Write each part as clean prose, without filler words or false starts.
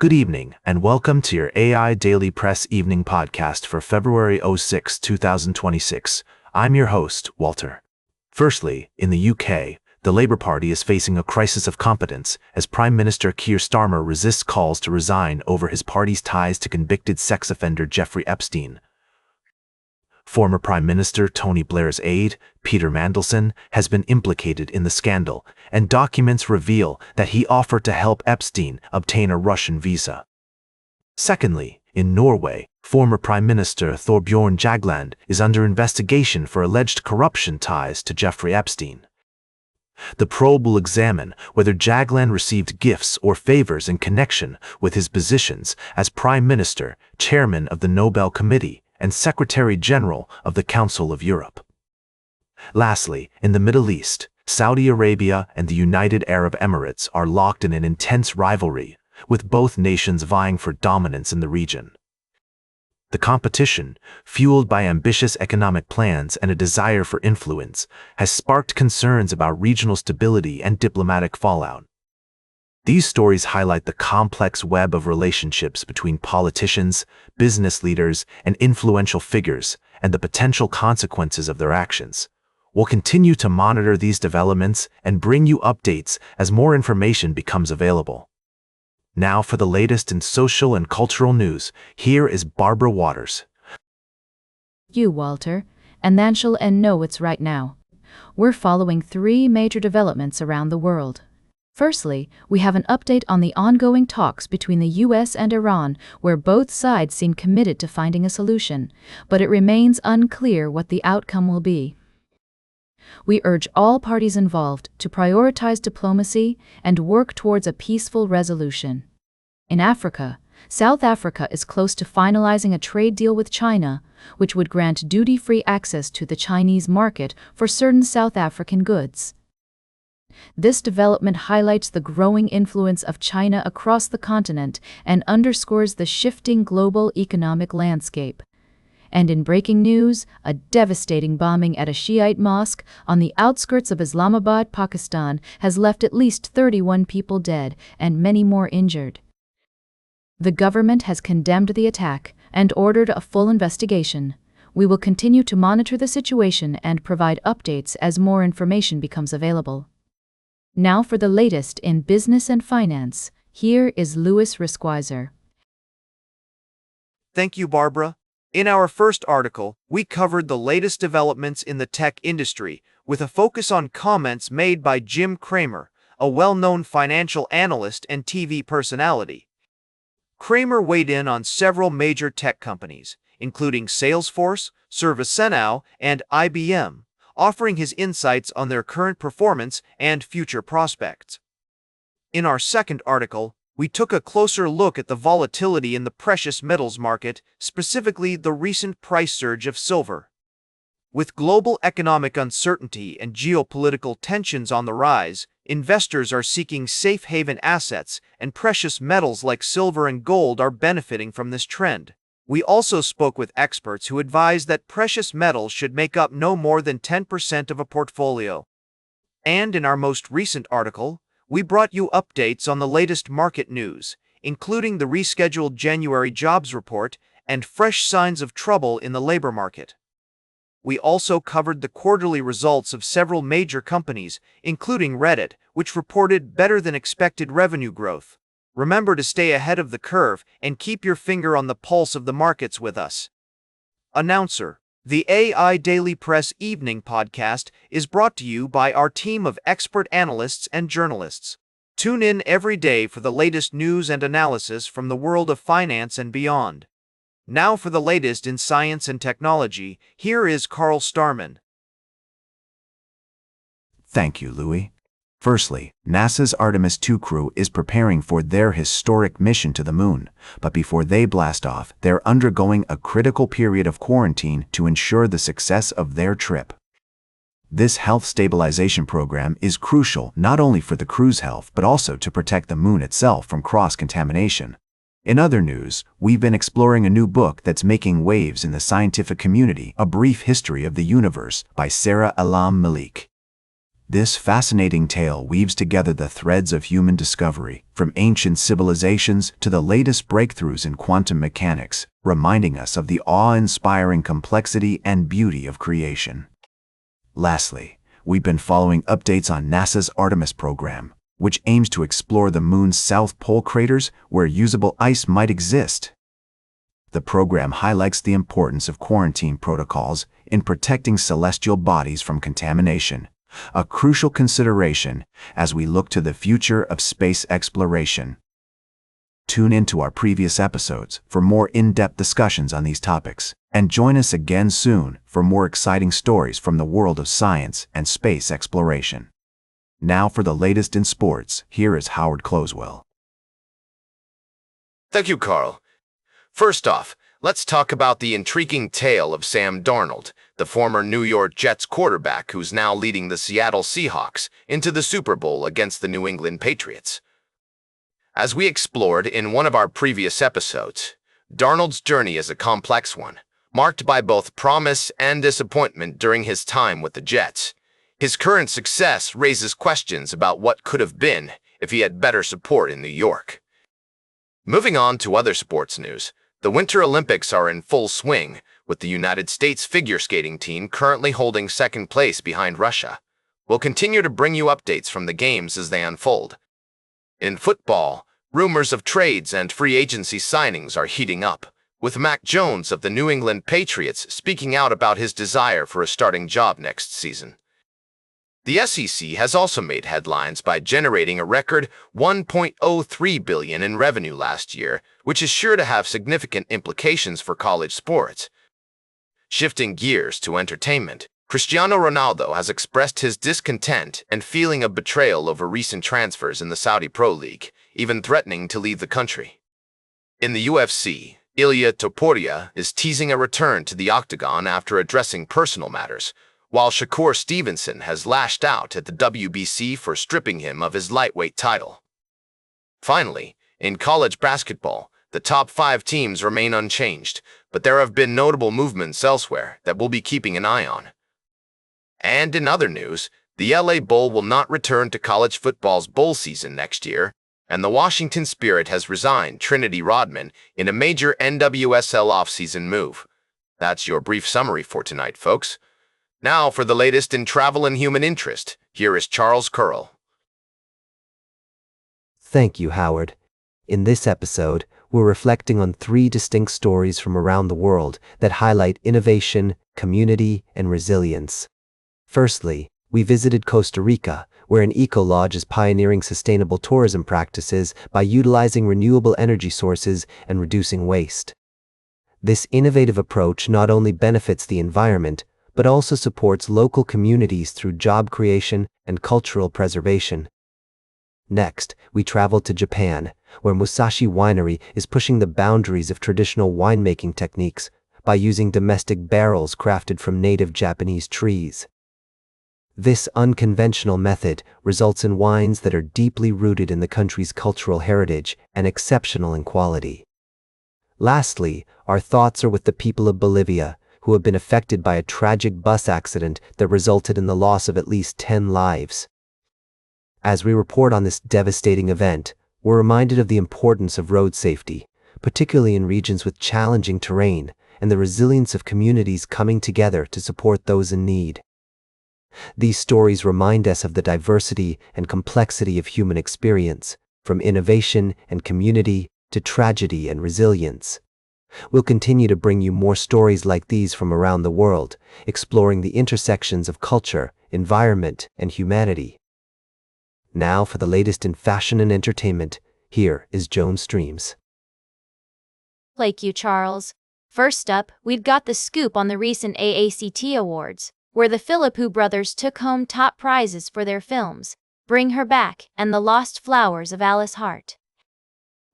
Good evening, and welcome to your AI Daily Press Evening Podcast for February 6, 2026. I'm your host, Walter. Firstly, in the UK, the Labour Party is facing a crisis of competence as Prime Minister Keir Starmer resists calls to resign over his party's ties to convicted sex offender Jeffrey Epstein. Former Prime Minister Tony Blair's aide, Peter Mandelson, has been implicated in the scandal, and documents reveal that he offered to help Epstein obtain a Russian visa. Secondly, in Norway, former Prime Minister Thorbjorn Jagland is under investigation for alleged corruption ties to Jeffrey Epstein. The probe will examine whether Jagland received gifts or favors in connection with his positions as Prime Minister, Chairman of the Nobel Committee, and Secretary-General of the Council of Europe. Lastly, in the Middle East, Saudi Arabia and the United Arab Emirates are locked in an intense rivalry, with both nations vying for dominance in the region. The competition, fueled by ambitious economic plans and a desire for influence, has sparked concerns about regional stability and diplomatic fallout. These stories highlight the complex web of relationships between politicians, business leaders, and influential figures, and the potential consequences of their actions. We'll continue to monitor these developments and bring you updates as more information becomes available. Now for the latest in social and cultural news, here is Barbara Waters. You, Walter, and then she'll know it's right now. We're following three major developments around the world. Firstly, we have an update on the ongoing talks between the US and Iran, where both sides seem committed to finding a solution, but it remains unclear what the outcome will be. We urge all parties involved to prioritize diplomacy and work towards a peaceful resolution. In Africa, South Africa is close to finalizing a trade deal with China, which would grant duty-free access to the Chinese market for certain South African goods. This development highlights the growing influence of China across the continent and underscores the shifting global economic landscape. And in breaking news, a devastating bombing at a Shiite mosque on the outskirts of Islamabad, Pakistan, has left at least 31 people dead and many more injured. The government has condemned the attack and ordered a full investigation. We will continue to monitor the situation and provide updates as more information becomes available. Now for the latest in business and finance, here is Louis Risquizer. Thank you, Barbara. In our first article, we covered the latest developments in the tech industry, with a focus on comments made by Jim Cramer, a well-known financial analyst and TV personality. Cramer weighed in on several major tech companies, including Salesforce, ServiceNow, and IBM, offering his insights on their current performance and future prospects. In our second article, we took a closer look at the volatility in the precious metals market, specifically the recent price surge of silver. With global economic uncertainty and geopolitical tensions on the rise, investors are seeking safe haven assets, and precious metals like silver and gold are benefiting from this trend. We also spoke with experts who advise that precious metals should make up no more than 10% of a portfolio. And in our most recent article, we brought you updates on the latest market news, including the rescheduled January jobs report and fresh signs of trouble in the labor market. We also covered the quarterly results of several major companies, including Reddit, which reported better than expected revenue growth. Remember to stay ahead of the curve and keep your finger on the pulse of the markets with us. Announcer: the AIDailyPress Evening Podcast is brought to you by our team of expert analysts and journalists. Tune in every day for the latest news and analysis from the world of finance and beyond. Now for the latest in science and technology, here is Carl Starman. Thank you, Louis. Firstly, NASA's Artemis II crew is preparing for their historic mission to the moon, but before they blast off, they're undergoing a critical period of quarantine to ensure the success of their trip. This health stabilization program is crucial not only for the crew's health but also to protect the moon itself from cross-contamination. In other news, we've been exploring a new book that's making waves in the scientific community, A Brief History of the Universe by Sarah Alam Malik. This fascinating tale weaves together the threads of human discovery, from ancient civilizations to the latest breakthroughs in quantum mechanics, reminding us of the awe-inspiring complexity and beauty of creation. Lastly, we've been following updates on NASA's Artemis program, which aims to explore the moon's south pole craters where usable ice might exist. The program highlights the importance of quarantine protocols in protecting celestial bodies from contamination, a crucial consideration as we look to the future of space exploration. Tune into our previous episodes for more in-depth discussions on these topics, and join us again soon for more exciting stories from the world of science and space exploration. Now for the latest in sports, here is Howard Closewell. Thank you, Carl. First off, let's talk about the intriguing tale of Sam Darnold, the former New York Jets quarterback who's now leading the Seattle Seahawks into the Super Bowl against the New England Patriots. As we explored in one of our previous episodes, Darnold's journey is a complex one, marked by both promise and disappointment during his time with the Jets. His current success raises questions about what could have been if he had better support in New York. Moving on to other sports news, the Winter Olympics are in full swing, with the United States figure skating team currently holding second place behind Russia. We'll continue to bring you updates from the games as they unfold. In football, rumors of trades and free agency signings are heating up, with Mac Jones of the New England Patriots speaking out about his desire for a starting job next season. The SEC has also made headlines by generating a record $1.03 billion in revenue last year, which is sure to have significant implications for college sports. Shifting gears to entertainment, Cristiano Ronaldo has expressed his discontent and feeling of betrayal over recent transfers in the Saudi Pro League, even threatening to leave the country. In the UFC, Ilia Topuria is teasing a return to the octagon after addressing personal matters, while Shakur Stevenson has lashed out at the WBC for stripping him of his lightweight title. Finally, in college basketball, the top 5 teams remain unchanged, but there have been notable movements elsewhere that we'll be keeping an eye on. And in other news, the LA Bowl will not return to college football's bowl season next year, and the Washington Spirit has resigned Trinity Rodman in a major NWSL offseason move. That's your brief summary for tonight, folks. Now for the latest in travel and human interest, here is Charles Curl. Thank you, Howard. In this episode, we're reflecting on 3 distinct stories from around the world that highlight innovation, community, and resilience. Firstly, we visited Costa Rica, where an eco-lodge is pioneering sustainable tourism practices by utilizing renewable energy sources and reducing waste. This innovative approach not only benefits the environment, but also supports local communities through job creation and cultural preservation. Next, we traveled to Japan, where Musashi Winery is pushing the boundaries of traditional winemaking techniques by using domestic barrels crafted from native Japanese trees. This unconventional method results in wines that are deeply rooted in the country's cultural heritage and exceptional in quality. Lastly, our thoughts are with the people of Bolivia, who have been affected by a tragic bus accident that resulted in the loss of at least 10 lives. As we report on this devastating event, we're reminded of the importance of road safety, particularly in regions with challenging terrain, and the resilience of communities coming together to support those in need. These stories remind us of the diversity and complexity of human experience, from innovation and community to tragedy and resilience. We'll continue to bring you more stories like these from around the world, exploring the intersections of culture, environment, and humanity. Now for the latest in fashion and entertainment, here is Joan Streams. Thank you, Charles. First up, we've got the scoop on the recent AACT Awards, where the Philippou brothers took home top prizes for their films, Bring Her Back and The Lost Flowers of Alice Hart.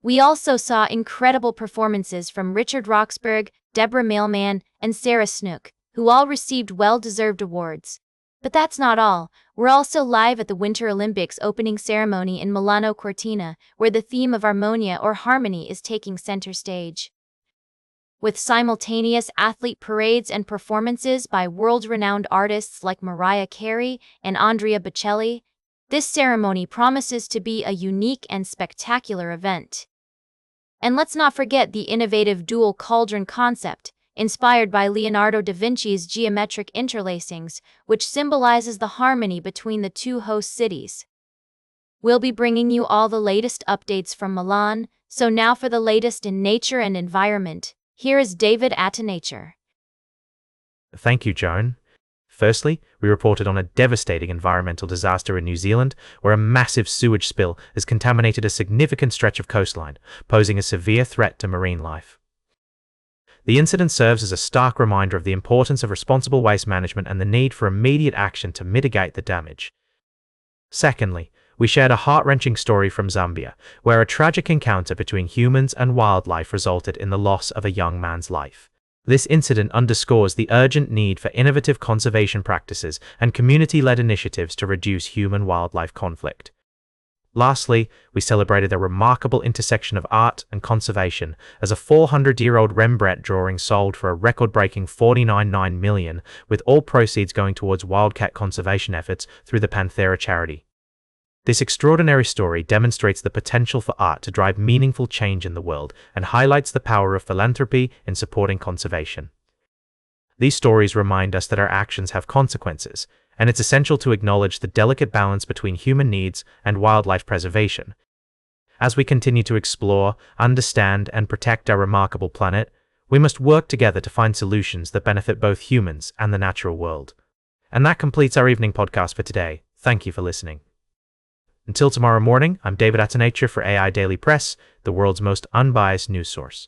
We also saw incredible performances from Richard Roxburgh, Deborah Mailman, and Sarah Snook, who all received well-deserved awards. But that's not all. We're also live at the Winter Olympics opening ceremony in Milano Cortina, where the theme of Harmonia or harmony is taking center stage. with simultaneous athlete parades and performances by world-renowned artists like Mariah Carey and Andrea Bocelli. This ceremony promises to be a unique and spectacular event. And let's not forget the innovative dual cauldron concept, inspired by Leonardo da Vinci's geometric interlacings, which symbolizes the harmony between the two host cities. We'll be bringing you all the latest updates from Milan, so now for the latest in nature and environment, here is David at Nature. Thank you, Joan. Firstly, we reported on a devastating environmental disaster in New Zealand, where a massive sewage spill has contaminated a significant stretch of coastline, posing a severe threat to marine life. The incident serves as a stark reminder of the importance of responsible waste management and the need for immediate action to mitigate the damage. Secondly, we shared a heart-wrenching story from Zambia, where a tragic encounter between humans and wildlife resulted in the loss of a young man's life. This incident underscores the urgent need for innovative conservation practices and community-led initiatives to reduce human-wildlife conflict. Lastly, we celebrated a remarkable intersection of art and conservation as a 400-year-old Rembrandt drawing sold for a record-breaking $49.9 million, with all proceeds going towards wildcat conservation efforts through the Panthera charity. This extraordinary story demonstrates the potential for art to drive meaningful change in the world and highlights the power of philanthropy in supporting conservation. These stories remind us that our actions have consequences, and it's essential to acknowledge the delicate balance between human needs and wildlife preservation. As we continue to explore, understand, and protect our remarkable planet, we must work together to find solutions that benefit both humans and the natural world. And that completes our evening podcast for today. Thank you for listening. Until tomorrow morning, I'm David at Nature for AI Daily Press, the world's most unbiased news source.